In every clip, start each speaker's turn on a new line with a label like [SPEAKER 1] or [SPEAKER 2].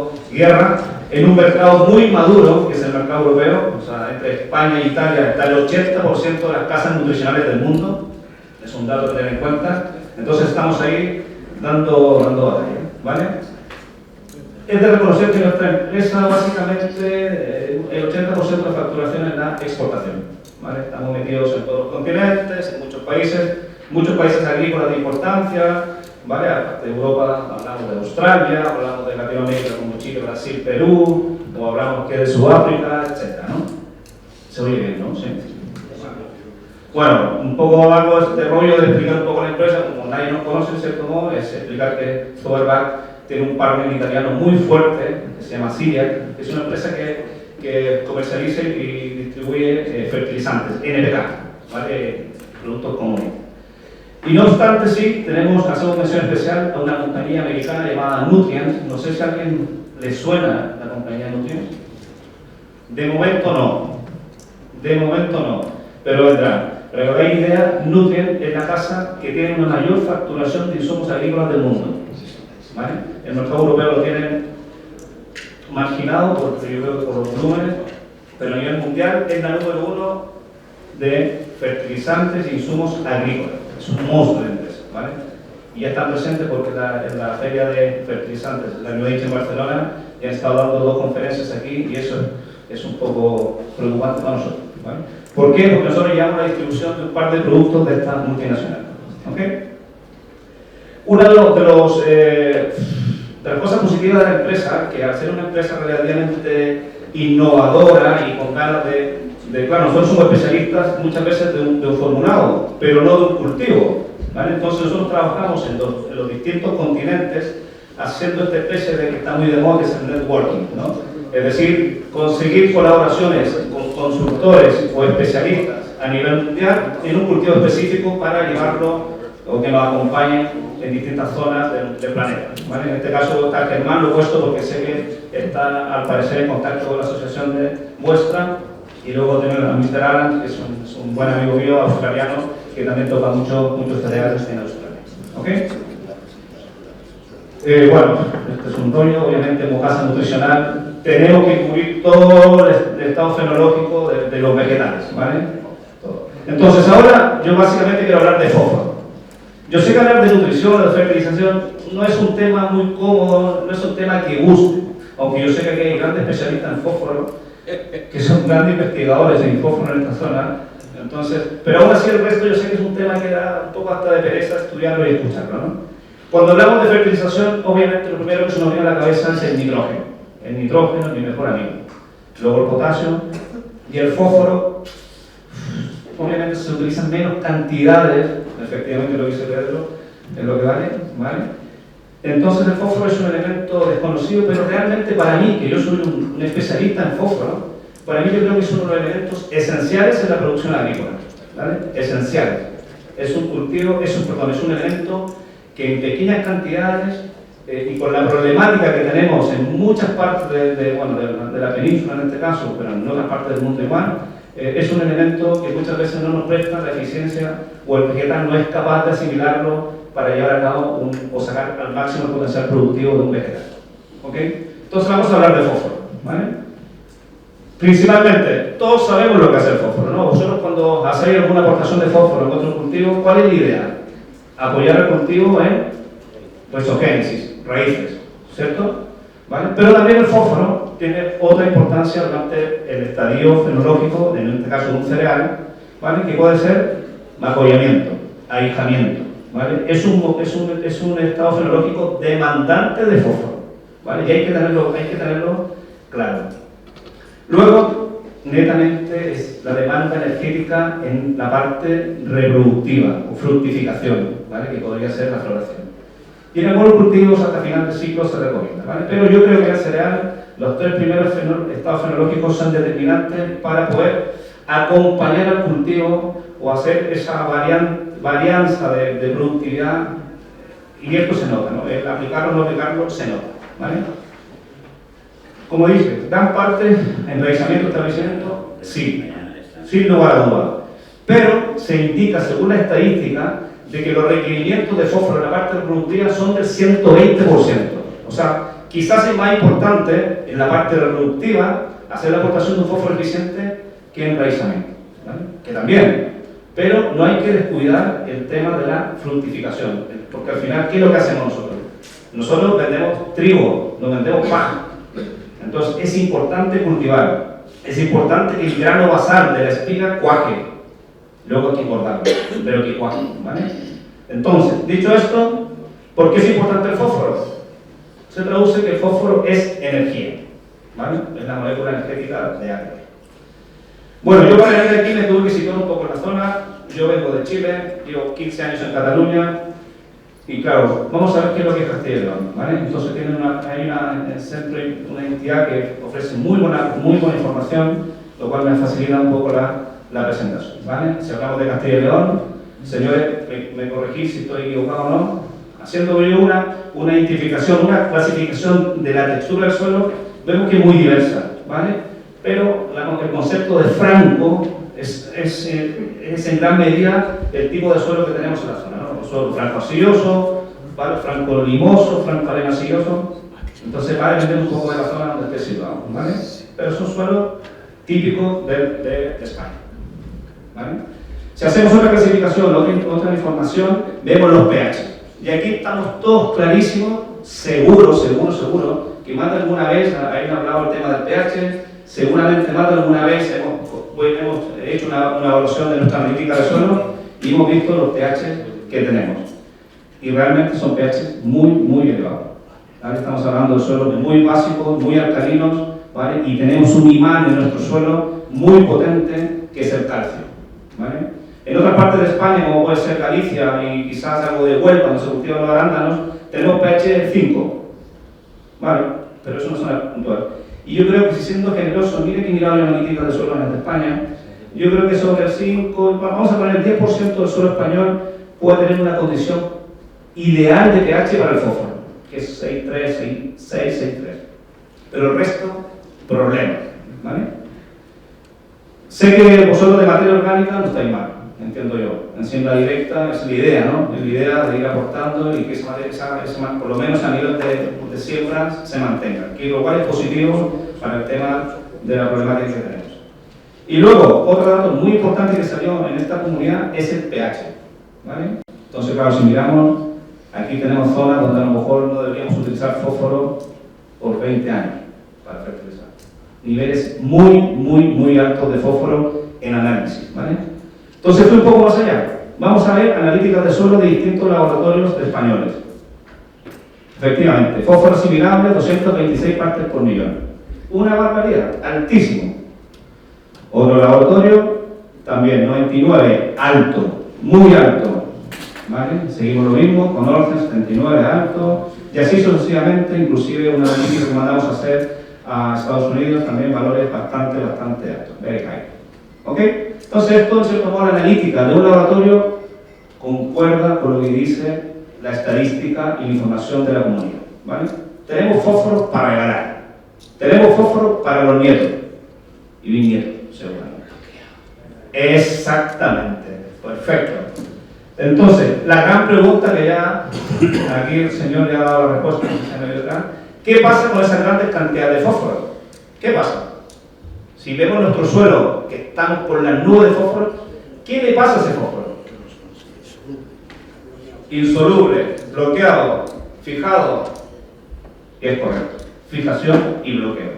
[SPEAKER 1] dando guerra en un mercado muy maduro, que es el mercado europeo. O sea, entre España e Italia está el 80% de las casas nutricionales del mundo. Es un dato que tener en cuenta. Entonces estamos ahí dando batalla, ¿vale? Es de reconocer que nuestra empresa básicamente el 80% de la facturación es la exportación, ¿vale? Estamos metidos en todos los continentes, en muchos países agrícolas de importancia, ¿vale? Aparte de Europa hablamos de Australia, hablamos de Latinoamérica como Chile, Brasil, Perú, o hablamos que de Sudáfrica, etc., ¿no? Se oye bien, ¿no? Sí. Bueno, un poco hago este rollo de explicar un poco la empresa, como nadie nos conoce en cierto modo, es explicar que Zollverband tiene un partner italiano muy fuerte, que se llama Siriac, que es una empresa que comercializa y distribuye fertilizantes, NPK, ¿vale? Productos comunes. Y no obstante, sí, hacemos mención especial a una compañía americana llamada Nutrient. No sé si a alguien le suena la compañía Nutrient. De momento no, pero vendrá. Para que os hagáis idea, Nutrient es la casa que tiene una mayor facturación de insumos agrícolas del mundo, ¿vale? El mercado europeo lo tienen marginado por los volúmenes, pero a nivel mundial es la número 1 de fertilizantes e insumos agrícolas. Es un monstruo de empresa, ¿vale? Y ya están presentes porque en la feria de fertilizantes, la New Age en Barcelona, ya han estado dando 2 conferencias aquí y eso es un poco preocupante para nosotros, ¿vale? ¿Por qué? Porque nosotros llevamos la distribución de un par de productos de esta multinacional, ¿ok? Una de las cosas positivas de la empresa, que al ser una empresa relativamente innovadora y con ganas claro, nosotros somos especialistas muchas veces de un formulado, pero no de un cultivo, ¿vale? Entonces nosotros trabajamos en los distintos continentes haciendo esta especie de que está muy de moda, que es el networking, ¿no? Es decir, conseguir colaboraciones con consultores o especialistas a nivel mundial en un cultivo específico para llevarlo o que nos acompañen en distintas zonas del planeta, ¿vale? En este caso está Germán, lo he puesto porque sé que está al parecer en contacto con la asociación de muestra, y luego tenemos a Mr. Alan, que es un buen amigo mío australiano que también toca muchos cereales en Australia, ¿ok? Bueno, este es un rollo, obviamente como casa nutricional tenemos que cubrir todo el estado fenológico de los vegetales, ¿vale? Todo. Entonces ahora yo básicamente quiero hablar de fósforo. Yo sé que hablar de nutrición o de fertilización no es un tema muy cómodo, no es un tema que guste, aunque yo sé que aquí hay grandes especialistas en fósforo, que son grandes investigadores en fósforo en esta zona, entonces, pero aún así el resto yo sé que es un tema que da un poco hasta de pereza estudiarlo y escucharlo, ¿no? Cuando hablamos de fertilización, obviamente lo primero que se nos viene a la cabeza es el nitrógeno. El nitrógeno es mi mejor amigo. Luego el potasio y el fósforo. Obviamente se utilizan menos cantidades, efectivamente lo dice Pedro, es lo que vale, ¿vale? Entonces el fósforo es un elemento desconocido, pero realmente para mí, que yo soy un especialista en fósforo, para mí yo creo que es uno de los elementos esenciales en la producción agrícola, ¿vale? Esenciales. Es un cultivo, es un elemento que en pequeñas cantidades y con la problemática que tenemos en muchas partes de la península en este caso, pero en otras partes del mundo igual, es un elemento que muchas veces no nos presta la eficiencia o el vegetal no es capaz de asimilarlo para llevar a cabo o sacar al máximo el potencial productivo de un vegetal. ¿Ok? Entonces vamos a hablar de fósforo, ¿vale? Principalmente, todos sabemos lo que hace el fósforo, ¿no? Vosotros cuando hacéis alguna aportación de fósforo en otro cultivo, ¿cuál es la idea? Apoyar el cultivo en rizogénesis, raíces, ¿cierto? ¿Vale? Pero también el fósforo tiene otra importancia durante el estadio fenológico, en este caso de un cereal, ¿vale? Que puede ser apoyamiento, ahijamiento, ¿vale? Es un estado fenológico demandante de fósforo, ¿vale? Y hay que tenerlo claro. Luego, netamente, es la demanda energética en la parte reproductiva o fructificación, ¿vale? Que podría ser la floración. Y en algunos cultivos hasta final del ciclo se recomienda, ¿vale? Pero yo creo que en cereal los 3 primeros estados fenológicos son determinantes para poder acompañar al cultivo o hacer esa varianza de productividad, y esto se nota, ¿no? El aplicarlo o no aplicarlo se nota, ¿vale? Como dije, gran parte, enraizamiento, establecimiento, sí, sin lugar a duda. Pero se indica, según la estadística, de que los requerimientos de fósforo en la parte reproductiva son del 120%. O sea, Quizás es más importante en la parte reproductiva hacer la aportación de un fósforo eficiente que enraizamiento, ¿vale? Que también, pero no hay que descuidar el tema de la fructificación, porque al final, ¿qué es lo que hacemos nosotros? Nosotros vendemos trigo, no vendemos paja. Entonces es importante cultivar, es importante que el grano basal de la espiga cuaje, luego hay que cortarlo, pero que cuaje, ¿vale? Entonces, dicho esto, ¿por qué es importante el fósforo? Se traduce que el fósforo es energía, ¿vale? Es la molécula energética de agua. Bueno, yo para venir aquí me tuve que situar un poco en la zona. Yo vengo de Chile, llevo 15 años en Cataluña y claro, vamos a ver qué es lo que es Castilla y León, ¿vale? Entonces hay un centro, una entidad que ofrece muy buena información, lo cual me facilita un poco la presentación, ¿vale? Si hablamos de Castilla y León, señores, me corregís si estoy equivocado o no, haciendo yo una identificación, una clasificación de la textura del suelo, vemos que es muy diversa, ¿vale? Pero el concepto de franco es en gran medida el tipo de suelo que tenemos en la zona, ¿no? El suelo franco arcilloso, ¿vale? Franco limoso, franco arenoso. Entonces va a depender un poco de la zona donde esté situado, ¿vale? Pero son suelos típicos de España, ¿vale? Si hacemos otra clasificación, otra información, vemos los pH. Y aquí estamos todos clarísimos, seguros, que más de alguna vez, ahí han hablado el tema del pH, seguramente más de alguna vez hemos hecho una evaluación de nuestra analítica de suelo y hemos visto los pH que tenemos. Y realmente son pH muy elevados, ¿vale? Estamos hablando de suelos muy básicos, muy alcalinos, ¿vale? Y tenemos un imán en nuestro suelo muy potente que es el calcio, ¿vale? En otras partes de España, como puede ser Galicia y quizás algo de Huelva, donde se cultivan los arándanos, tenemos pH 5, ¿vale? Pero eso no es una puntual. Y yo creo que, si siendo generoso, mire que mirado la analítica de suelo en España, yo creo que sobre el 5, vamos a poner el 10% del suelo español puede tener una condición ideal de pH para el fósforo, que es 6,3, 6,3. Pero el resto, problemas, ¿vale? Sé que vosotros de materia orgánica no estáis mal, entiendo yo. En siembra directa es la idea, ¿no? Es la idea de ir aportando y que por lo menos a nivel de siembra se mantenga, que lo cual es positivo para el tema de la problemática que tenemos. Y luego, otro dato muy importante que salió en esta comunidad es el pH, ¿vale? Entonces, claro, si miramos, aquí tenemos zonas donde a lo mejor no deberíamos utilizar fósforo por 20 años para fertilizar. Niveles muy altos de fósforo en análisis, ¿vale? Entonces fue un poco más allá. Vamos a ver analíticas de suelo de distintos laboratorios españoles. Efectivamente, fósforo asimilable 226 partes por millón. Una barbaridad, altísimo. Otro laboratorio, también 99, alto, muy alto, ¿vale? Seguimos lo mismo, con Orce 79, alto, y así sucesivamente, inclusive una analítica que mandamos a hacer a Estados Unidos, también valores bastante altos, very high. ¿Ok? Entonces, esto en cierto modo, la analítica de un laboratorio concuerda con lo que dice la estadística y la información de la comunidad, ¿vale? Tenemos fósforo para regalar, tenemos fósforo para los nietos y bisnietos, seguramente. Exactamente, perfecto. Entonces, la gran pregunta que ya aquí el señor ya ha dado la respuesta, ¿qué pasa con esa gran cantidad de fósforo? ¿Qué pasa? Si vemos nuestro suelo, que estamos por la nube de fósforo, ¿qué le pasa a ese fósforo? Insoluble, bloqueado, fijado. Es correcto. Fijación y bloqueo.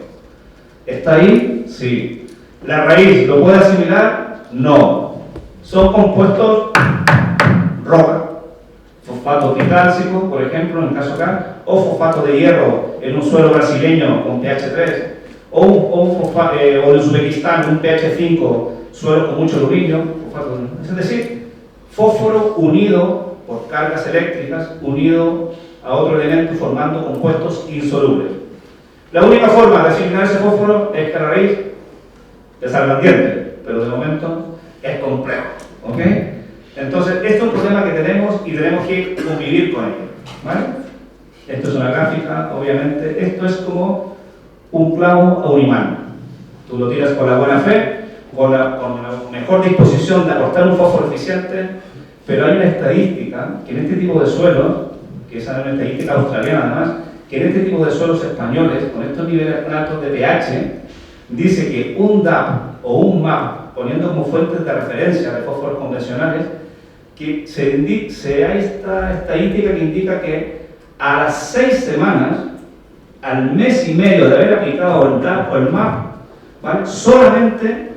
[SPEAKER 1] ¿Está ahí? Sí. ¿La raíz lo puede asimilar? No. Son compuestos roca. Fosfato tricálcico, por ejemplo, en el caso acá, o fosfato de hierro en un suelo brasileño con pH 3, o en Uzbekistán un pH 5, suelo con mucho aluminio, es decir, fósforo unido por cargas eléctricas, unido a otro elemento formando compuestos insolubles. La única forma de asimilar ese fósforo es que la raíz te salga dientes, pero de momento es complejo, ¿ok? Entonces, esto es un problema que tenemos y tenemos que convivir con ello, ¿vale? Esto es una gráfica, obviamente, esto es como un clavo a un imán. Tú lo tiras con la buena fe, con la mejor disposición de aportar un fósforo eficiente, pero hay una estadística que en este tipo de suelos, que es una estadística australiana además, que en este tipo de suelos españoles, con estos niveles altos de pH, dice que un DAP o un MAP, poniendo como fuentes de referencia de fósforos convencionales, que hay esta estadística que indica que a las 6 semanas, al mes y medio de haber aplicado el DAP o el MAP, ¿vale?, solamente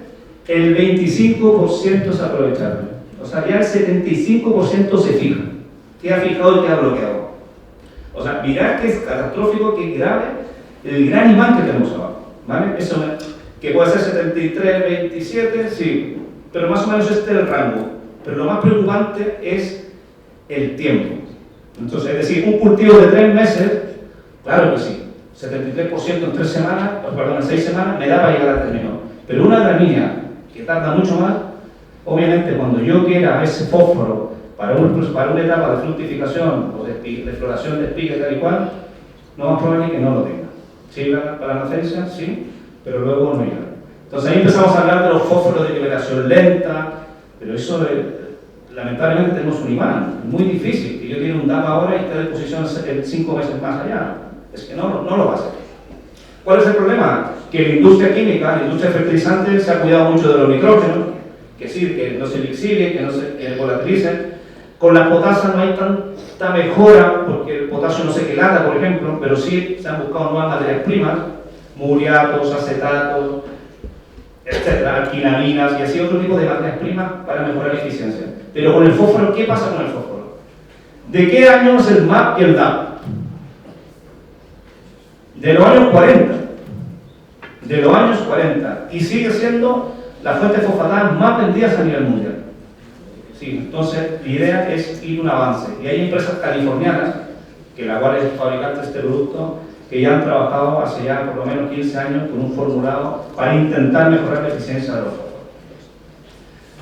[SPEAKER 1] el 25% es aprovechable. O sea, ya el 75% se fija. Queda fijado y queda bloqueado. O sea, mirad que es catastrófico, que es grave el gran imán que tenemos abajo, ¿vale? Eso que puede ser 73, 27, sí, pero más o menos este es el rango. Pero lo más preocupante es el tiempo. Entonces, es decir, un cultivo de 3 meses, claro que sí, 73% en 3 semanas, perdón, en 6 semanas, me da para llegar al término. Pero una gramínea que tarda mucho más, obviamente cuando yo quiera ese fósforo para una etapa de fructificación o de floración de espiga tal y cual, no más probable que no lo tenga. Sí, para la docencia, sí, pero luego no llega. Entonces ahí empezamos a hablar de los fósforos de liberación lenta, pero eso lamentablemente tenemos un imán, es muy difícil, que yo tiene un DAP ahora y esté de posición 5 meses más allá. Es que no lo va a hacer. ¿Cuál es el problema? Que la industria química, la industria fertilizante, se ha cuidado mucho de los nitrógenos, que no se lixilie, que no se volatilicen. Con la potasa no hay tanta mejora, porque el potasio no se quelata, por ejemplo, pero sí se han buscado nuevas materias primas, muriatos, acetatos, etcétera, alquinaminas y así otro tipo de materias primas para mejorar la eficiencia. Pero con el fósforo, ¿qué pasa con el fósforo? ¿De qué año es el MAP y el DAP? De los años 40. De los años 40. Y sigue siendo la fuente fosfatada más vendida a nivel mundial. Sí, entonces la idea es ir un avance. Y hay empresas californianas, que la cual es fabricante de este producto, que ya han trabajado hace ya por lo menos 15 años con un formulado para intentar mejorar la eficiencia de los fósforos.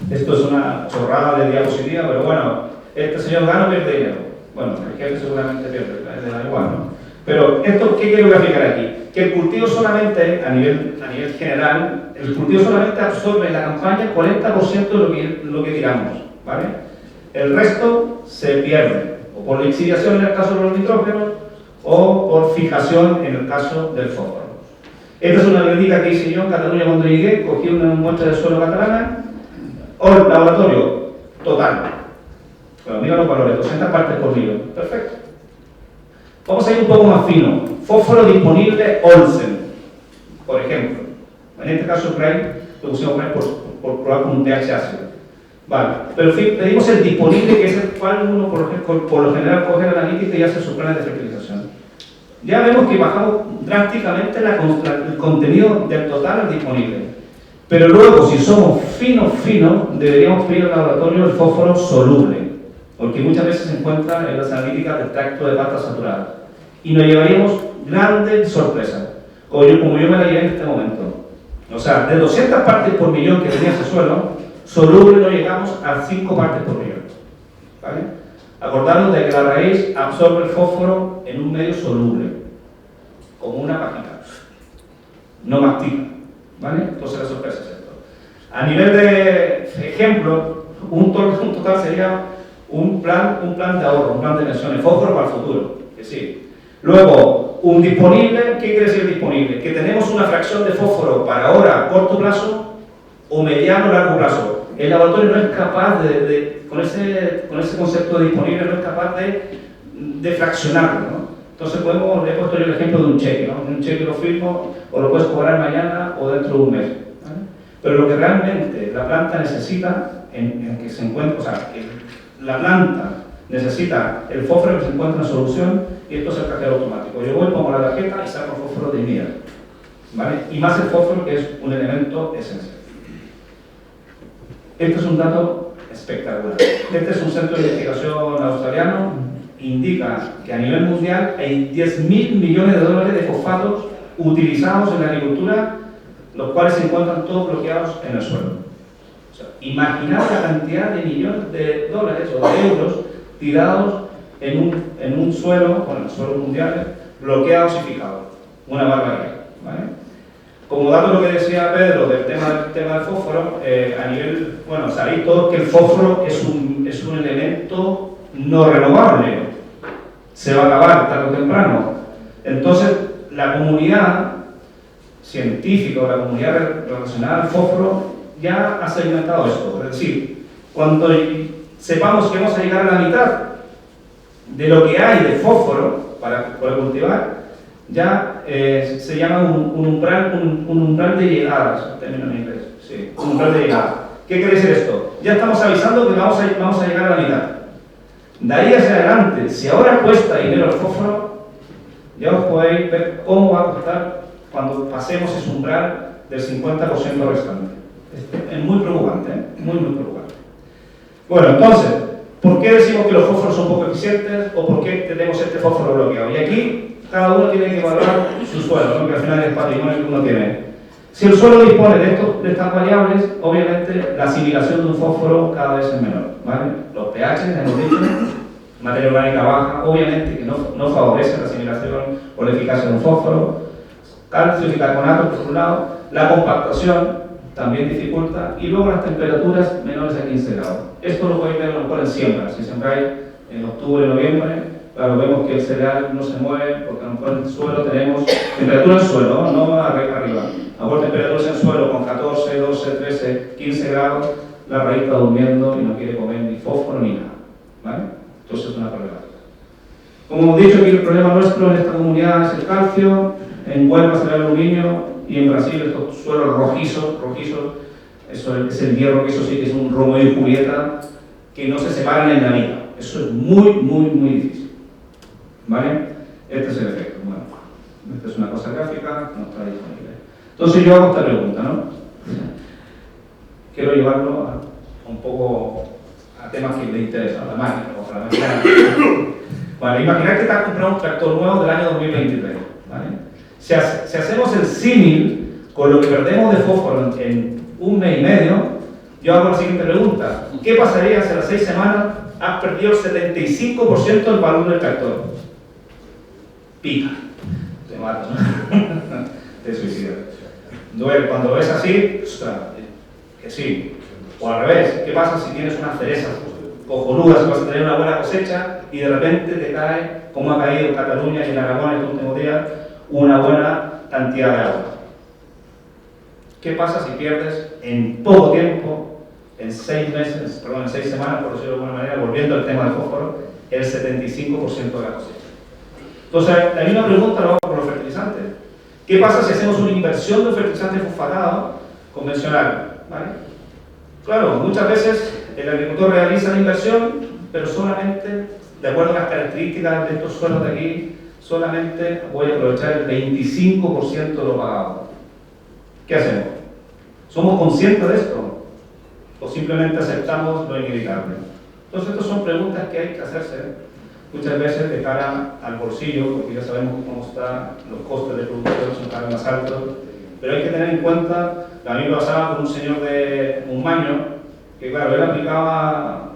[SPEAKER 1] Esto es una chorrada de diapositiva, pero bueno, este señor gana o pierde dinero. Bueno, el jefe seguramente pierde, le da igual, ¿no? Pero esto, ¿qué quiero graficar aquí? Que el cultivo solamente, a nivel general, el cultivo solamente absorbe en la campaña el 40% de lo que tiramos, ¿vale? El resto se pierde, o por lixiviación en el caso de los nitrógenos, o por fijación en el caso del fósforo. Esta es una analítica que hice yo en Cataluña cuando llegué, cogí una muestra de suelo catalana, o el laboratorio total. Bueno, mira los valores, 200 partes por millón, perfecto. Vamos a ir un poco más fino. Fósforo disponible Olsen, por ejemplo. En este caso, Craig, lo pusimos por probar con un pH ácido. Vale, pero en fin, pedimos el disponible, que es el cual uno por lo general coge la analítica y hace sus planes de fertilización. Ya vemos que bajamos drásticamente el contenido del total disponible. Pero luego, si somos finos, deberíamos pedir al laboratorio el fósforo soluble, porque muchas veces se encuentra en las analíticas del tracto de pasta saturada. Y nos llevaríamos grandes sorpresas, como yo me la llevé en este momento. O sea, de 200 partes por millón que tenía ese suelo, soluble no llegamos a 5 partes por millón. ¿Vale? Acordaros de que la raíz absorbe el fósforo en un medio soluble, como una pajita. No mastica. ¿Vale? Entonces la sorpresa es esto. A nivel de ejemplo, un total sería un plan de ahorro, un plan de inversiones, fósforo para el futuro. Que sí. Luego, un disponible, ¿qué quiere decir disponible? Que tenemos una fracción de fósforo para ahora, corto plazo, o mediano o largo plazo. El laboratorio no es capaz con ese concepto de disponible, no es capaz de fraccionarlo, ¿no? Entonces le he puesto yo el ejemplo de un cheque, ¿no? Un cheque lo firmo, o lo puedes cobrar mañana o dentro de un mes, ¿vale? Pero lo que realmente la planta necesita, en que se encuentra, o sea, que la planta necesita el fósforo que se encuentra en solución, y esto es el cajero automático. Yo voy, pongo la tarjeta y saco el fósforo de inmediato, ¿vale? Y más el fósforo, que es un elemento esencial. Este es un dato espectacular. Este es un centro de investigación australiano, indica que a nivel mundial hay 10.000 millones de dólares de fosfatos utilizados en la agricultura, los cuales se encuentran todos bloqueados en el suelo. O sea, imaginad la cantidad de millones de dólares o de euros tirados en un suelo, bueno, en suelos mundiales, bloqueados y fijados. Una barbaridad, ¿vale? Como dato lo que decía Pedro del tema del fósforo, a nivel, bueno, sabéis todos que el fósforo es un elemento no renovable. Se va a acabar tarde o temprano. Entonces, la comunidad científica o la comunidad relacionada al fósforo ya ha segmentado esto. Es decir, cuando sepamos que vamos a llegar a la mitad de lo que hay de fósforo para poder cultivar, ya se llama un umbral de llegada, es un término en inglés, sí, un umbral de llegada. ¿Qué quiere decir esto? Ya estamos avisando que vamos a llegar a la mitad. De ahí hacia adelante, si ahora cuesta dinero el fósforo, ya os podéis ver cómo va a costar cuando pasemos ese umbral del 50% restante. Es muy preocupante, ¿eh? Muy preocupante. Bueno, entonces, ¿por qué decimos que los fósforos son poco eficientes o por qué tenemos este fósforo bloqueado? Y aquí cada uno tiene que evaluar su suelo, ¿no? Que al final es el patrimonio que uno tiene. Si el suelo dispone de estas variables, obviamente la asimilación de un fósforo cada vez es menor, ¿vale? Los pH, hemos dicho, materia orgánica baja, obviamente que no favorece la asimilación o la eficacia de un fósforo. Calcio y carbonato, por un lado, la compactación también dificulta, y luego las temperaturas menores a 15 grados. Esto lo podéis ver a lo mejor en siembra. Si sembráis en octubre, noviembre, claro, vemos que el cereal no se mueve, porque a lo mejor en el suelo tenemos temperatura en suelo, no arriba. A lo mejor temperaturas en suelo con 14, 12, 13, 15 grados, la raíz está durmiendo y no quiere comer ni fósforo ni nada, ¿vale? Entonces es una problemática. Como hemos dicho, aquí el problema nuestro en esta comunidad es el calcio, en Huelva será el aluminio y en Brasil estos suelos rojizos, eso es el hierro, que eso sí que es un Romeo y Julieta que no se separan en la vida. Eso es muy difícil, ¿vale? Este es el efecto. Bueno, esta es una cosa gráfica, no está disponible. Entonces yo hago esta pregunta, ¿no? Quiero llevarlo a un poco a temas que le interesan, a la máquina, o a la máquina. Vale, imaginar que te has comprado un tractor nuevo del año 2023, ¿vale? Si hacemos el símil con lo que perdemos de fósforo en un mes y medio, yo hago la siguiente pregunta. ¿Qué pasaría si a las 6 semanas has perdido el 75% del valor del tractor? Pica. Te matas, ¿no? Te suicidas. Duele. Cuando lo ves así, que sí. O al revés, ¿qué pasa si tienes unas cerezas cojonudas y vas a tener una buena cosecha y de repente te cae, como ha caído en Cataluña y en Aragón en los últimos días, una buena cantidad de agua? ¿Qué pasa si pierdes en poco tiempo, en 6 semanas, por decirlo de alguna manera, volviendo al tema del fósforo, el 75% de la cosecha? Entonces, la misma pregunta lo hago con los fertilizantes. ¿Qué pasa si hacemos una inversión de un fertilizante fosfatado convencional? ¿Vale? Claro, muchas veces el agricultor realiza la inversión, pero solamente, de acuerdo a las características de estos suelos de aquí, solamente voy a aprovechar el 25% de lo pagado. ¿Qué hacemos? ¿Somos conscientes de esto? ¿O simplemente aceptamos lo inevitable? Entonces, estas son preguntas que hay que hacerse muchas veces de cara al bolsillo, porque ya sabemos cómo están los costes de producción, son cada vez más altos, pero hay que tener en cuenta, a mí me pasaba con un señor de Monmaño, que claro, él aplicaba,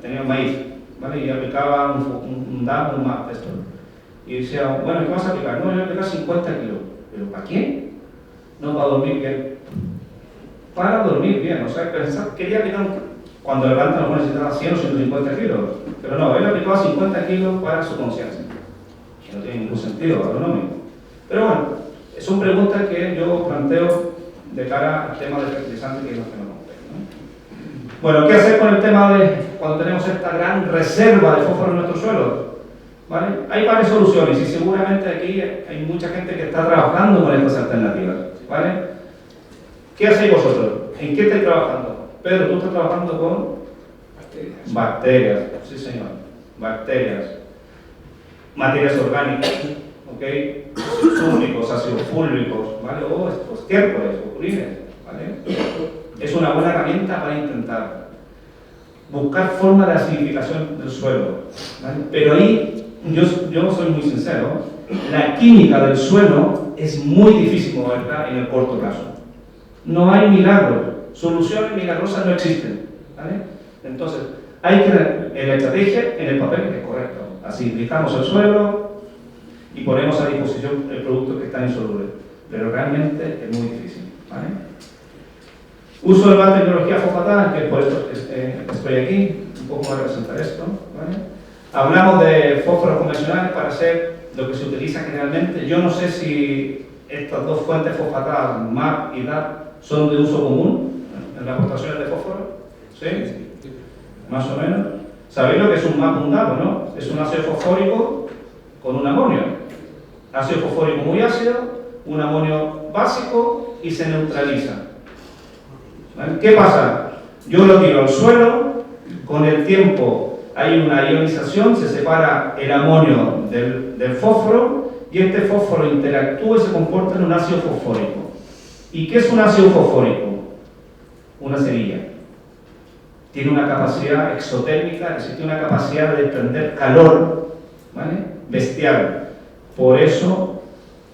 [SPEAKER 1] tenía maíz, ¿vale? Y aplicaba un DAP, un MAP, esto. Y decía, bueno, ¿qué vas a aplicar? No, yo voy a aplicar 50 kilos. ¿Pero para qué? No, para dormir bien. Para dormir bien, o sea, quería aplicar cuando levanta no necesitaba 100 o 150 kilos. Pero no, él aplicaba 50 kilos para su conciencia. Que no tiene ningún sentido agronómico. Pero bueno, son preguntas que yo planteo de cara al tema del fertilizante, que es lo que me compete, ¿no? Bueno, ¿qué hacer con el tema de cuando tenemos esta gran reserva de fósforo en nuestro suelo? ¿Vale? Hay varias soluciones y seguramente aquí hay mucha gente que está trabajando con estas alternativas, ¿vale? ¿Qué hacéis vosotros? ¿En qué estáis trabajando? Pedro, tú estás trabajando con bacterias, sí señor, bacterias, materias orgánicas, ¿ok? Ácidos ácidos fúlvicos, ¿vale? O estiércoles o purines, ¿vale? Es una buena herramienta para intentar buscar formas de acidificación del suelo, ¿vale? Pero ahí yo soy muy sincero, la química del suelo es muy difícil moverla en el corto plazo. No hay milagros, soluciones milagrosas no existen, ¿vale? Entonces, hay que la estrategia en el papel es correcto. Acidificamos el suelo y ponemos a disposición el producto que está insoluble, pero realmente es muy difícil, ¿vale? Uso de la tecnología fosfatada, que por esto estoy aquí, un poco a representar esto, ¿vale? Hablamos de fósforos convencionales para hacer lo que se utiliza generalmente. Yo no sé si estas dos fuentes fosfatadas, MAP y DAP, son de uso común en las aportaciones de fósforo. ¿Sí? Más o menos. ¿Sabéis lo que es un MAP, un DAP, no? Es un ácido fosfórico con un amonio. Ácido fosfórico muy ácido, un amonio básico y se neutraliza. ¿Vale? ¿Qué pasa? Yo lo tiro al suelo, con el tiempo hay una ionización, se separa el amonio del fósforo y este fósforo interactúa y se comporta en un ácido fosfórico. ¿Y qué es un ácido fosfórico? Una cerilla. Tiene una capacidad exotérmica, es decir, tiene una capacidad de desprender calor, ¿vale? Bestial. Por eso,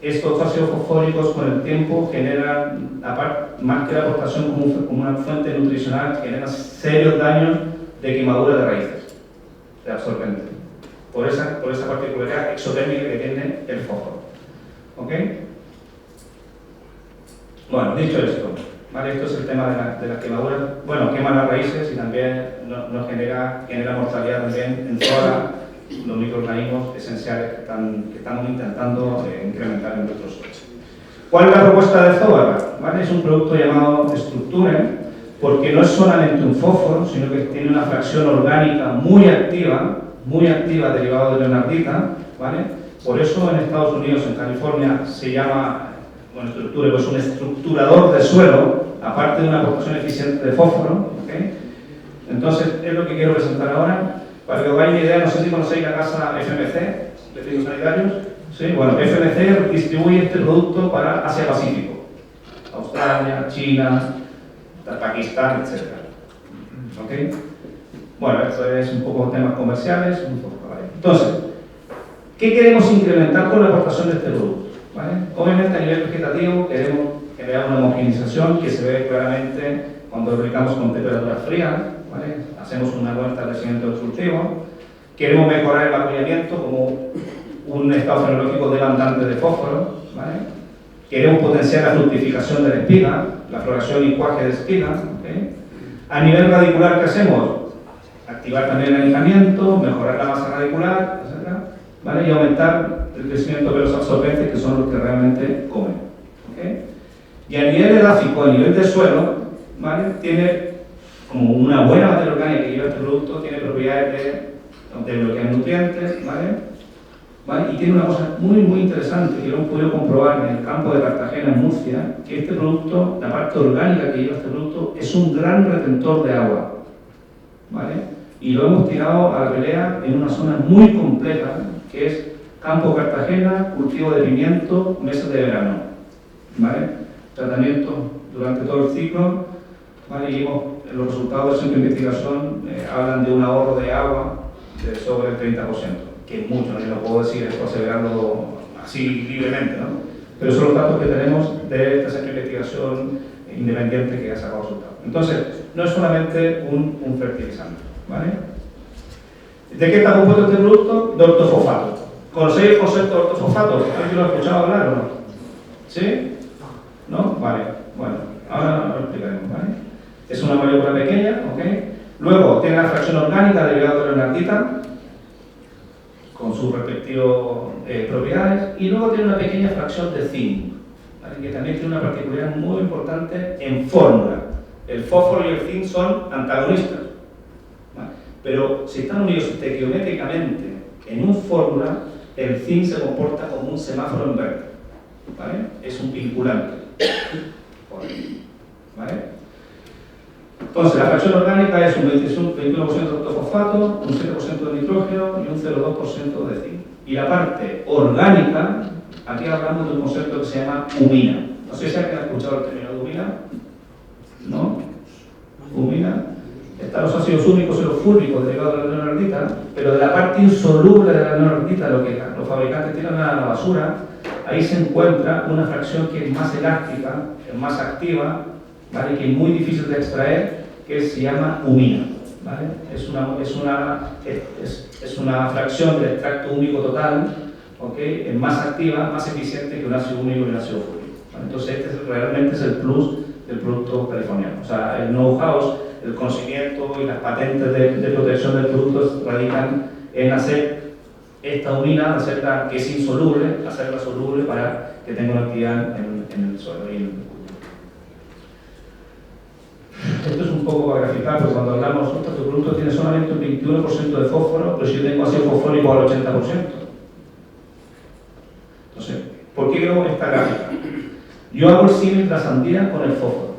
[SPEAKER 1] estos ácidos fosfóricos con el tiempo generan, más que la aportación como una fuente nutricional, generan serios daños de quemadura de raíces, de absorbente, por esa particularidad exotérmica que tiene el fósforo. ¿Ok? Bueno, dicho esto, ¿vale? Esto es el tema de las quemaduras. Bueno, queman las raíces y también nos genera mortalidad también en todos los microorganismos esenciales que estamos intentando incrementar en nuestros suelos. ¿Cuál es la propuesta de Zoobarra? ¿Vale? Es un producto llamado Structure, porque no es solamente un fósforo, sino que tiene una fracción orgánica muy activa derivada de leonardita, ¿vale? Por eso en Estados Unidos, en California, se llama, bueno, Structure, pues un estructurador de suelo, aparte de una aportación eficiente de fósforo, ¿okay? Entonces, es lo que quiero presentar ahora. Para que os hagáis una idea, no sé si conocéis la casa FMC, de fitosanitarios. ¿Sí? Bueno, FMC distribuye este producto para Asia-Pacífico. Australia, China, Pakistán, etc. ¿Ok? Bueno, esto es un poco temas comerciales. ¿Vale? Entonces, ¿qué queremos incrementar con la aportación de este producto? ¿Vale? Obviamente a nivel vegetativo queremos crear una homogenización que se ve claramente cuando lo aplicamos con temperatura fría, ¿vale? Hacemos un buen establecimiento del cultivo. Queremos mejorar el vacullamiento como un estado fenológico demandante de fósforo, ¿vale? Queremos potenciar la fructificación de la espiga, la floración y cuaje de espiga, ¿okay? A nivel radicular, ¿qué hacemos? Activar también el aislamiento, mejorar la masa radicular, etc., ¿vale? Y aumentar el crecimiento de los absorbentes, que son los que realmente comen, ¿okay? Y a nivel edáfico, a nivel de suelo, ¿vale? Tiene como una buena materia orgánica que lleva este producto, tiene propiedades de bloquear nutrientes, ¿vale? ¿Vale? Y tiene una cosa muy interesante que lo hemos podido comprobar en el campo de Cartagena, en Murcia, que este producto, la parte orgánica que lleva este producto, es un gran retentor de agua, ¿vale? Y lo hemos tirado a la pelea en una zona muy compleja, que es campo Cartagena, cultivo de pimiento, meses de verano, ¿vale? Tratamiento durante todo el ciclo, ¿vale? Y los resultados de esa investigación hablan de un ahorro de agua de sobre el 30%, que es mucho, no lo puedo decir esto aseverando así libremente, ¿no? Pero son los datos que tenemos de esta centro de investigación independiente que ha sacado resultados. Entonces, no es solamente un fertilizante, ¿vale? ¿De qué está compuesto este producto? De ortofosfato. ¿Conocéis el concepto de ortofosfato? ¿Alguien lo ha escuchado hablar o no? ¿Sí? ¿No? Vale. Bueno, ahora lo explicaremos, ¿vale? Es una molécula pequeña, ¿ok? Luego tiene la fracción orgánica derivada de la leonardita, con sus respectivas propiedades, y luego tiene una pequeña fracción de zinc, ¿vale? Que también tiene una particularidad muy importante en fórmula. El fósforo y el zinc son antagonistas, ¿vale? Pero si están unidos estequiométricamente en una fórmula, el zinc se comporta como un semáforo en verde, ¿vale? Es un vinculante, ¿vale? Entonces, la fracción orgánica es un 21% de ortofosfato, un 7% de nitrógeno y un 0,2% de zinc. Y la parte orgánica, aquí hablamos de un concepto que se llama humina. No sé si alguien ha escuchado el término de humina. ¿No? Humina. Están los ácidos úmicos y los fúlvicos derivados de la leonardita, pero de la parte insoluble de la leonardita, lo que los fabricantes tiran a la basura, ahí se encuentra una fracción que es más elástica, es más activa, ¿vale? Que es muy difícil de extraer, que se llama humina, ¿vale? Es una fracción del extracto húmico total, ¿okay? Es más activa, más eficiente que un ácido húmico y un ácido fúlvico, ¿vale? Entonces realmente es el plus del producto californiano. O sea, el know-how, el conocimiento y las patentes de protección del producto radican en hacer esta humina, hacerla que es insoluble, hacerla soluble para que tenga una actividad en el suelo y en el cultivo. Esto es un poco para graficar, porque cuando hablamos, tu producto tiene solamente un 21% de fósforo, pero si yo tengo ácido fosfórico al 80%. Entonces, ¿por qué creo esta gráfica? Yo hago el símil de la sandía con el fósforo.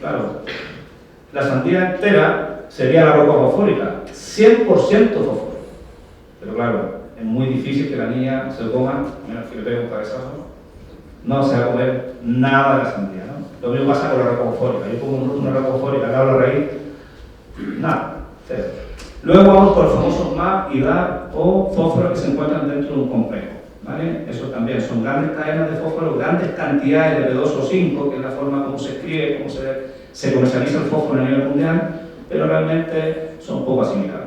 [SPEAKER 1] Claro, la sandía entera sería la roca fosfórica, 100% fósforo. Pero claro, es muy difícil que la niña se coma, mira, si le pego un cabezazo, no se va a comer nada de la sandía, ¿no? Lo mismo pasa con la roca fosfórica. Yo pongo una roca fosfórica, le hago la raíz, nada, cero. Luego vamos por los famosos MAP y DAP o fósforos que se encuentran dentro de un complejo, ¿vale? Eso también son grandes cadenas de fósforo, grandes cantidades de B2O5, que es la forma como se escribe, como se comercializa el fósforo a nivel mundial, pero realmente son poco asimilables.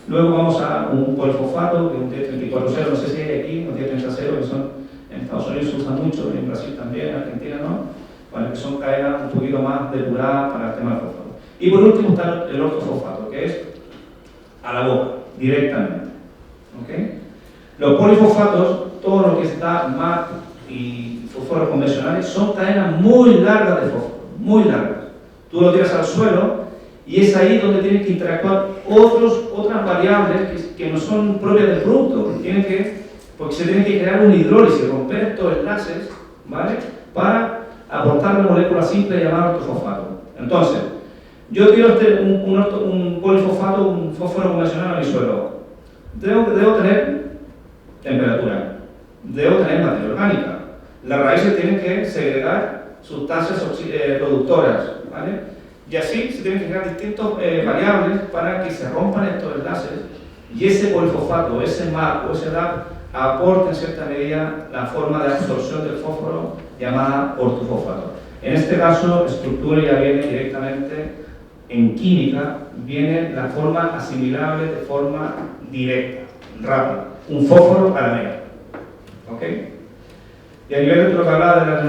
[SPEAKER 1] Luego vamos a un polifosfato, que es un 1034-0, no sé si hay aquí, un 1030-0, que son, en Estados Unidos se usan mucho, en Brasil también, en Argentina no, bueno, que son cadenas un poquito más depuradas para el tema del fosfato. Y por último está el ortofosfato, que es a la boca, directamente. ¿Okay? Los polifosfatos, todo lo que está MAP y fósforos convencionales, son cadenas muy largas de fósforo, muy largas. Tú lo tiras al suelo y es ahí donde tienen que interactuar otras variables que no son propias del producto, porque se tiene que crear una hidrólisis, romper estos enlaces, ¿vale? Para aportar una molécula simple llamada ortofosfato. Entonces, yo tiro un polifosfato, un fósforo convencional a mi suelo. Debo tener temperatura, debo tener materia orgánica. Las raíces tienen que segregar sustancias productoras, ¿vale? Y así se tienen que crear distintas variables para que se rompan estos enlaces y ese polifosfato, ese MAP o ese DAP aporte en cierta medida la forma de absorción del fósforo llamada ortofosfato. En este caso, estructura ya viene directamente en química, viene la forma asimilable de forma directa, rápida, un fósforo a la mega. ¿Ok? Y a nivel de lo que hablaba de las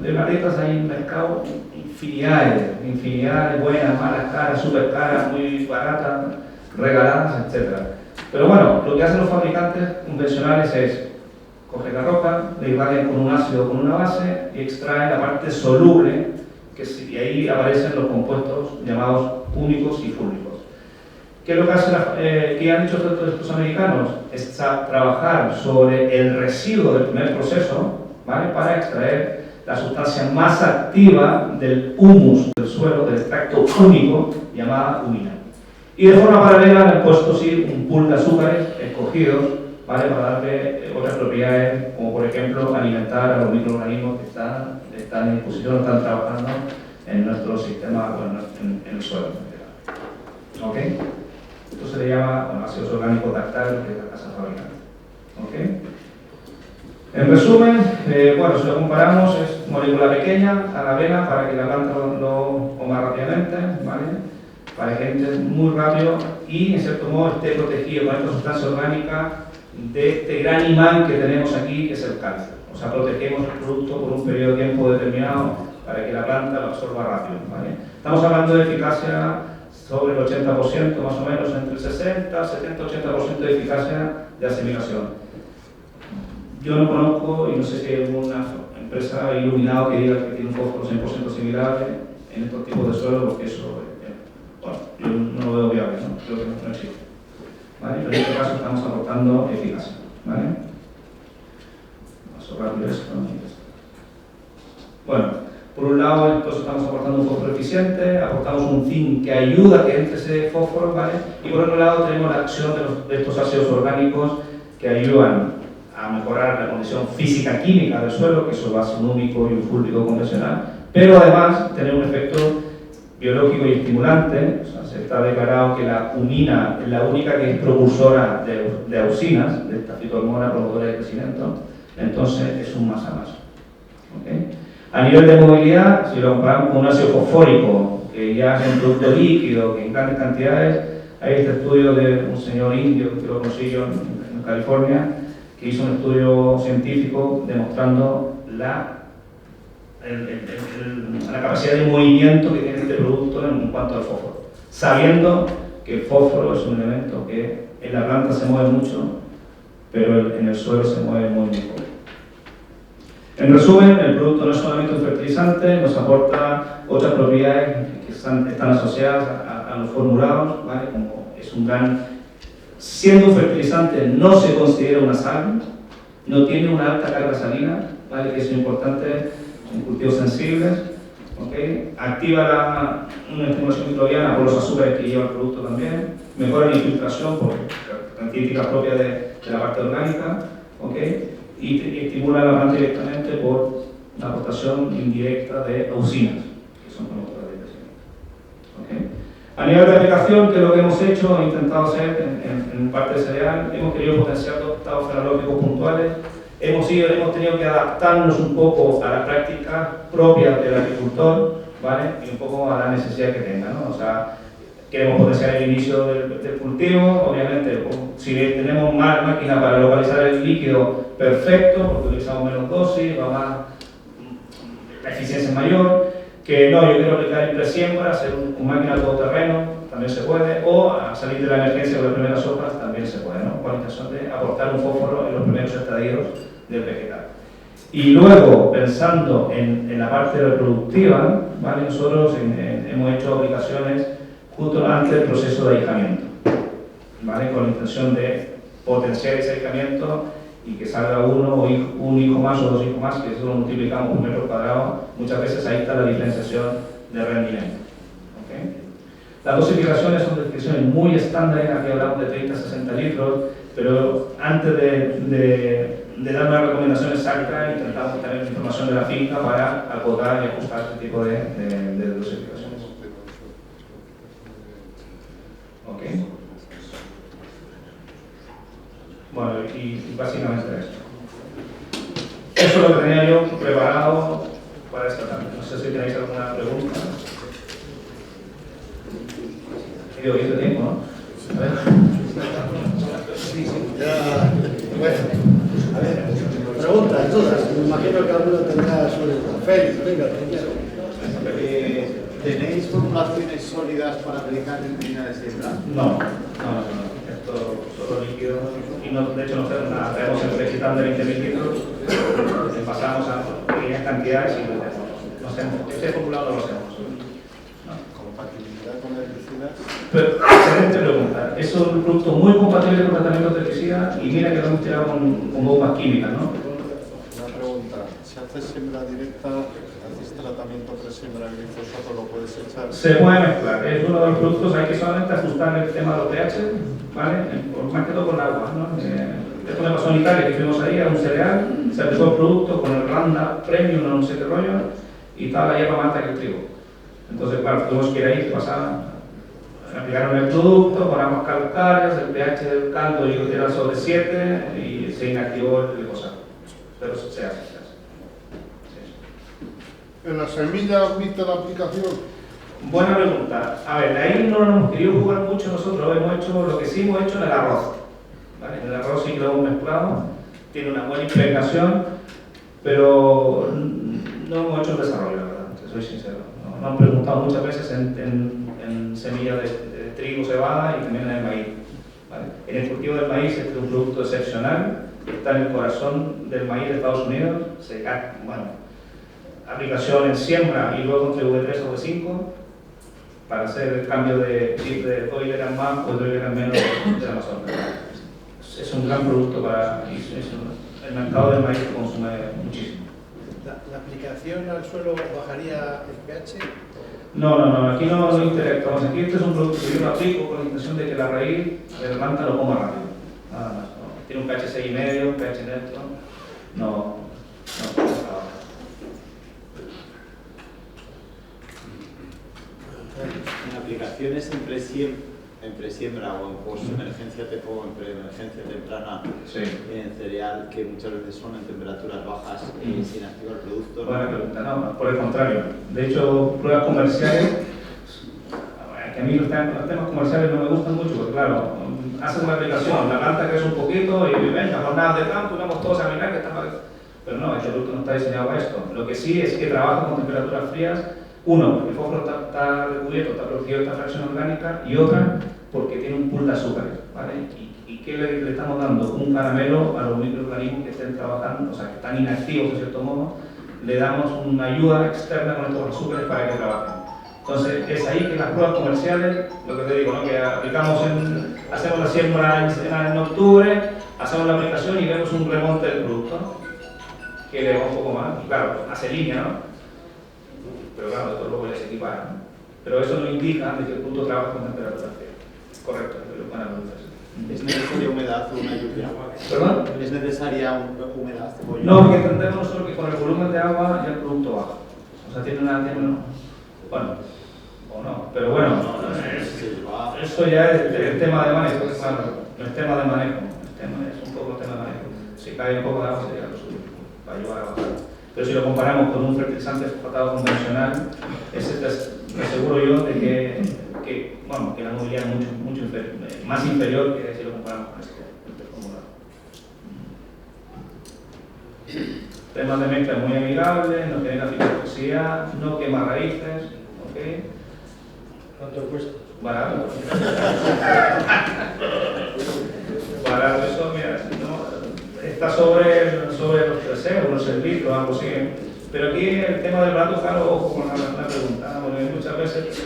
[SPEAKER 1] leonarditas hay en el mercado infinidades, buenas, malas, caras, super caras, muy baratas, regaladas, etc. Pero bueno, lo que hacen los fabricantes convencionales es coger la roca, la irradian con un ácido o con una base y extraen la parte soluble, y ahí aparecen los compuestos llamados únicos y fúlmicos. ¿Qué es lo que hacen, que han hecho estos americanos? Es trabajar sobre el residuo del primer proceso, ¿vale? Para extraer la sustancia más activa del humus del suelo, del extracto único, llamada humina. Y de forma paralela han puesto sí, un pool de azúcares escogidos, ¿vale? Para darle otras propiedades, como por ejemplo alimentar a los microorganismos que están en disposición, están trabajando en nuestro sistema, bueno, en el suelo. ¿Ok? Esto se le llama ácidos orgánicos dactales, que es la casa fabricante. ¿Ok? En resumen, bueno, si lo comparamos, es molécula pequeña a la vena para que la planta lo coma rápidamente, ¿vale? Para que entre muy rápido y, en cierto modo, esté protegido con esta sustancia orgánica de este gran imán que tenemos aquí, que es el cáncer. O sea, protegemos el producto por un periodo de tiempo determinado para que la planta lo absorba rápido, ¿vale? Estamos hablando de eficacia sobre el 80%, más o menos, entre el 60, 70, 80% de eficacia de asimilación. Yo no conozco, y no sé si hay alguna empresa iluminada que diga que tiene un fósforo 100% asimilable en estos tipos de suelo, porque eso, bueno, yo no lo veo viable, ¿no? Creo que no existe. ¿Vale? Pero en este caso estamos aportando eficacia, ¿vale? Vamos a rápido esto, ¿no? Bueno, por un lado, entonces estamos aportando un fósforo eficiente, aportamos un zinc que ayuda a que entre ese fósforo, ¿vale? Y por otro lado tenemos la acción de estos ácidos orgánicos que ayudan a mejorar la condición física-química del suelo, que eso va a ser un único y un fúlmico convencional, pero además tener un efecto biológico y estimulante. O sea, se está declarado que la humina es la única que es propulsora de auxinas, de esta fitohormona promotora de crecimiento, entonces es un más a más. ¿Okay? A nivel de movilidad, si lo comparamos con un ácido fosfórico, que ya es un producto líquido, que en grandes cantidades, hay este estudio de un señor indio que lo consiguió en California, que hizo un estudio científico demostrando la capacidad de movimiento que tiene este producto en cuanto al fósforo, sabiendo que el fósforo es un elemento que en la planta se mueve mucho, pero en el suelo se mueve muy poco. En resumen, el producto no es solamente un fertilizante, nos aporta otras propiedades que están asociadas a los formulados, ¿vale? Como es un gran... Siendo un fertilizante no se considera una sal, no tiene una alta carga salina, ¿vale? Que es importante en cultivos sensibles, ¿okay? Activa una estimulación microbiana por los azúcares que lleva el producto también, mejora la infiltración por características propias de la parte orgánica, ¿okay? Y estimula la planta directamente por la aportación indirecta de auxinas, que son promotores de crecimiento. ¿Okay? A nivel de aplicación, ¿qué es lo que hemos hecho? He intentado hacer en parte de cereal, hemos querido potenciar los estados fenológicos puntuales, hemos tenido que adaptarnos un poco a las prácticas propias del agricultor, ¿vale? Y un poco a la necesidad que tenga, ¿no? O sea, queremos potenciar el inicio del cultivo, obviamente, si tenemos más máquinas para localizar el líquido, perfecto, porque utilizamos menos dosis, la eficiencia es mayor. Que no, yo quiero aplicar en presiembra, hacer un máquina todoterreno, también se puede, o a salir de la emergencia con las primeras hojas, también se puede, ¿no? Con la intención de aportar un fósforo en los primeros estadios del vegetal. Y luego, pensando en la parte reproductiva, ¿vale? Nosotros hemos hecho aplicaciones justo antes del proceso de ahijamiento, ¿vale? Con la intención de potenciar ese ahijamiento y que salga un hijo más o dos hijos más, que eso lo multiplicamos por metro cuadrado, muchas veces ahí está la diferenciación de rendimiento. ¿Okay? Las dosificaciones son dosificaciones muy estándares, aquí hablamos de 30 a 60 litros, pero antes de dar una recomendación exacta, intentamos tener información de la finca para acotar y ajustar este tipo de dosificaciones. ¿Okay? Bueno, y básicamente esto. Eso es lo que tenía yo preparado para esta tarde. No sé si tenéis alguna pregunta. He ido bien de tiempo, ¿no? A ver.
[SPEAKER 2] Bueno, a ver, preguntas, dudas. Me imagino que alguno tendrá sobre el Félix, venga, primero.
[SPEAKER 3] ¿Tenéis formulaciones sólidas para aplicar en línea de siembra?
[SPEAKER 1] No. Esto solo líquido. Y no, de hecho, no hacemos nada. Traemos el recital de 20.000 litros, pasamos a pequeñas cantidades y lo hacemos. No hacemos. Este formulado no lo hacemos.
[SPEAKER 3] ¿Compatibilidad con herbicidas?
[SPEAKER 1] Pero, excelente pregunta. Es un producto muy compatible con tratamientos de herbicidas y mira que lo hemos tirado con bombas químicas, ¿no?
[SPEAKER 3] Una pregunta. Si haces siembra directa, haces tratamiento pre-siembra de glifosato, ¿lo puedes echar?
[SPEAKER 1] Se puede mezclar. Es uno de los productos, hay que solamente ajustar el tema de los pH, ¿vale? Más que todo con agua, ¿no? Esto me pasó en Italia, que fuimos ahí a un cereal, se aplicó el producto con el Randa Premium, no sé qué rollo, y estaba la hierba más alta que el trigo. Entonces, claro, tuvimos que ir ahí, aplicaron el producto, con aguas calcáreas, el pH del caldo yo era sobre 7 y se inactivó el glifosato. Pero se hace.
[SPEAKER 2] ¿En la semilla admite la aplicación?
[SPEAKER 1] Buena pregunta. A ver, de ahí no nos hemos querido jugar mucho nosotros, hemos hecho lo que sí hemos hecho en el arroz. ¿Vale? En el arroz sí que lo hemos mezclado, tiene una buena impregnación, pero no hemos hecho el desarrollo, la verdad, te soy sincero. Nos han preguntado muchas veces en semillas de trigo, cebada y también en el maíz. ¿Vale? En el cultivo del maíz este es un producto excepcional, está en el corazón del maíz de Estados Unidos, aplicación en siembra y luego entre V3 o V5 para hacer el cambio de 2 hileras más o 2 hileras menos de la Amazonas. Es un gran producto para el mercado del maíz que consume muchísimo.
[SPEAKER 2] ¿La aplicación al suelo bajaría el pH?
[SPEAKER 1] No, aquí no interactuamos. Aquí este es un producto que yo lo aplico con la intención de que la raíz de la planta lo coma rápido. Nada más. ¿No? Tiene un pH 6,5, un pH neutro. No.
[SPEAKER 3] En aplicaciones en presiembra o en post-emergencia o en preemergencia temprana,
[SPEAKER 1] Sí.
[SPEAKER 3] en cereal, que muchas veces son en temperaturas bajas y sin activar el producto.
[SPEAKER 1] Buena pregunta, no, por el contrario. De hecho, pruebas comerciales, que a mí los temas comerciales no me gustan mucho, porque claro, hacen una aplicación, la planta crece un poquito y venga, jornadas de campo, vamos todos a mirar que está mal. Pero no, este producto no está diseñado para esto. Lo que sí es que trabaja con temperaturas frías. Uno, porque el fósforo está recubierto, está producido esta fracción orgánica, y otra, porque tiene un pool de azúcares, ¿vale? Y ¿Y qué le estamos dando? Un caramelo a los microorganismos que estén trabajando, o sea, que están inactivos de cierto modo, le damos una ayuda externa con estos azúcares para que trabajen. Entonces, es ahí que las pruebas comerciales, lo que te digo, ¿no? Que aplicamos hacemos la siembra en octubre, hacemos la aplicación y vemos un remonte del producto, que le va un poco más, y claro, hace línea, ¿no? Pero claro, esto luego ya se equipara, ¿no? Pero eso no indica de que el producto trabaja con temperatura fría. Correcto, pero buena pregunta.
[SPEAKER 4] ¿Es necesaria humedad o una lluvia?
[SPEAKER 1] ¿Perdón?
[SPEAKER 4] ¿Es necesaria humedad o lluvia?
[SPEAKER 1] No, porque entendemos nosotros que con el volumen de agua ya el producto baja. O sea, tiene una... bueno, o no, pero bueno, eso ya es el tema de manejo, claro, no es tema de manejo, es un poco el tema de manejo. Si cae un poco de agua sería lo suyo, para ayudar a bajar. Pero si lo comparamos con un fertilizante fosfatado convencional, ese te aseguro yo de que la movilidad es mucho más inferior que si lo comparamos con este formulado. Temas de mezcla muy amigables, no genera fitotoxicidad, no quema raíces, ¿ok?
[SPEAKER 2] ¿Cuánto cuesta?
[SPEAKER 1] Barato. Barato, eso, mira, no, está sobre los 3 euros el litro, algo así. Pero aquí el tema del barato, claro, ojo con la pregunta, porque muchas veces,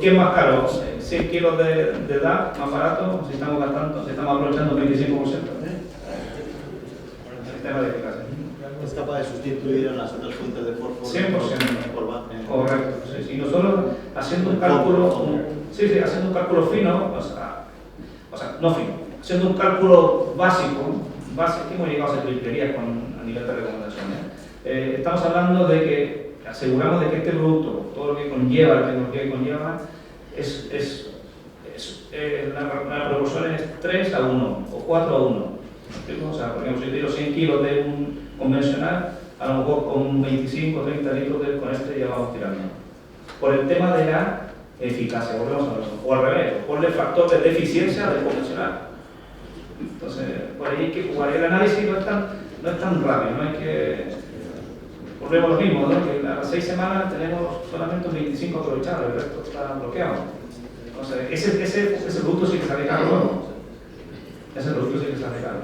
[SPEAKER 1] ¿qué es más caro? 100 kilos de DAP, más barato, si estamos aprovechando el 25%. El tema de eficacia.
[SPEAKER 4] ¿Es capaz de sustituir en las otras fuentes de fósforo?
[SPEAKER 1] 100%. Correcto, sí. Y nosotros haciendo un cálculo, haciendo un cálculo fino, o sea, no fino, haciendo un cálculo básico, que hemos llegado a hacer triplerías a nivel de recomendaciones. Estamos hablando de que aseguramos de que este producto, todo lo que conlleva, la tecnología que conlleva, la proporción es 3 a 1 o 4 a 1. O sea, por ejemplo, si yo tiro 100 kilos de un convencional, a lo mejor con 25 o 30 litros con este ya vamos tirando. Por el tema de la eficacia, volvemos a verlo. O al revés, por el factor de deficiencia del convencional. Entonces, por ahí hay que jugar. El análisis no es tan rápido, no hay que... Volvemos a lo mismo, ¿no? Que a las 6 semanas tenemos solamente un 25 aprovechado, el resto está bloqueado. Entonces, ese producto sí que sale caro luego. Ese producto sí que sale caro.